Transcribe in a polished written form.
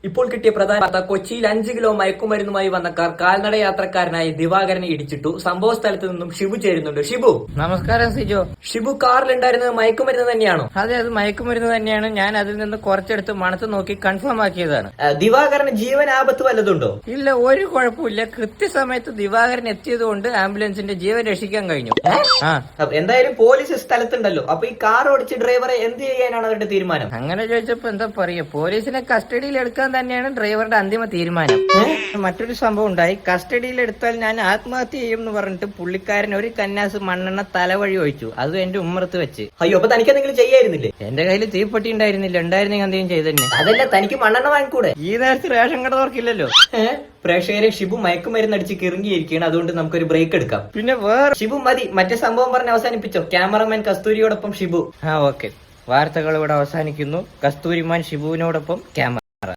ഇപ്പോൾ കിട്ടിയ പ്രധാന വാർത്ത കൊച്ചിയിൽ 5 കിലോ മയക്കുമരുന്നുമായി വന്ന കാർ കാൽനട യാത്രക്കാരനായ ദിവാകരനെ ഇടിച്ചിട്ടു. സംഭവ സ്ഥലത്ത് നിന്നും ഷിബു ചേരുന്നുണ്ട്. ഷിബു, നമസ്കാരം സിജോ. ഷിബു, കാറിലുണ്ടായിരുന്നത് മയക്കുമരുന്ന് തന്നെയാണോ? അതെ, അത് മയക്കുമരുന്ന് തന്നെയാണ്. ഞാൻ അതിൽ നിന്ന് കുറച്ചെടുത്ത് മണത്ത് നോക്കി കൺഫേം ആക്കിയതാണ്. ദിവാകരന് ജീവൻ ആപത്ത് വല്ലതുണ്ടോ? ഇല്ല, ഒരു കുഴപ്പമില്ല. കൃത്യസമയത്ത് ദിവാകരൻ എത്തിയത് കൊണ്ട് ആംബുലൻസിന്റെ ജീവൻ രക്ഷിക്കാൻ കഴിഞ്ഞു. എന്തായാലും പോലീസ് സ്ഥലത്തുണ്ടല്ലോ. അപ്പൊ ഈ കാർ ഓടിച്ച ഡ്രൈവറെ എന്ത് ചെയ്യാനാണ് അവരുടെ തീരുമാനം? അങ്ങനെ ചോദിച്ചപ്പോ എന്താ പറയാ, പോലീസിനെ കസ്റ്റഡിയിൽ എടുക്കാൻ തന്നെയാണ് ഡ്രൈവറുടെ അന്തിമ തീരുമാനം. മറ്റൊരു സംഭവം ഉണ്ടായി. കസ്റ്റഡിയിൽ എടുത്താൽ ഞാൻ ആത്മഹത്യ ചെയ്യും എന്ന് പറഞ്ഞിട്ട് പുള്ളിക്കാരൻ ഒരു കന്നാസ് മണ്ണെണ്ണ തലവഴി ഒഴിച്ചു. അതും എന്റെ ഉമ്മറത്ത് വെച്ച്. അയ്യോ, അപ്പൊ തനിക്ക് എന്തെങ്കിലും ചെയ്യായിരുന്നില്ലേ? എന്റെ കയ്യിൽ തീപ്പെട്ടി ഉണ്ടായിരുന്നില്ല. ഉണ്ടായിരുന്നെങ്കിൽ എന്തെങ്കിലും ചെയ്തന്നെ. അതല്ല, തനിക്ക് മണ്ണെണ്ണ വാങ്ങിക്കൂടെ? ഈ നേരത്തെ റേഷൻ കട തുറക്കില്ലല്ലോ. പ്രേക്ഷകരെ, ഷിബു മയക്കുമരുന്ന് അടിച്ച് കിറങ്ങിയിരിക്കുകയാണ്. അതുകൊണ്ട് നമുക്കൊരു ബ്രേക്ക് എടുക്കാം. പിന്നെ വേറെ ഷിബു മതി, മറ്റേ സംഭവം പറഞ്ഞ് അവസാനിപ്പിച്ചോ. ക്യാമറമാൻ കസ്തൂരിയോടൊപ്പം ഷിബു. ഓക്കെ. വാർത്തകൾ ഇവിടെ അവസാനിക്കുന്നു. കസ്തൂരിമാൻ ഷിബുവിനോടൊപ്പം ക്യാമറ.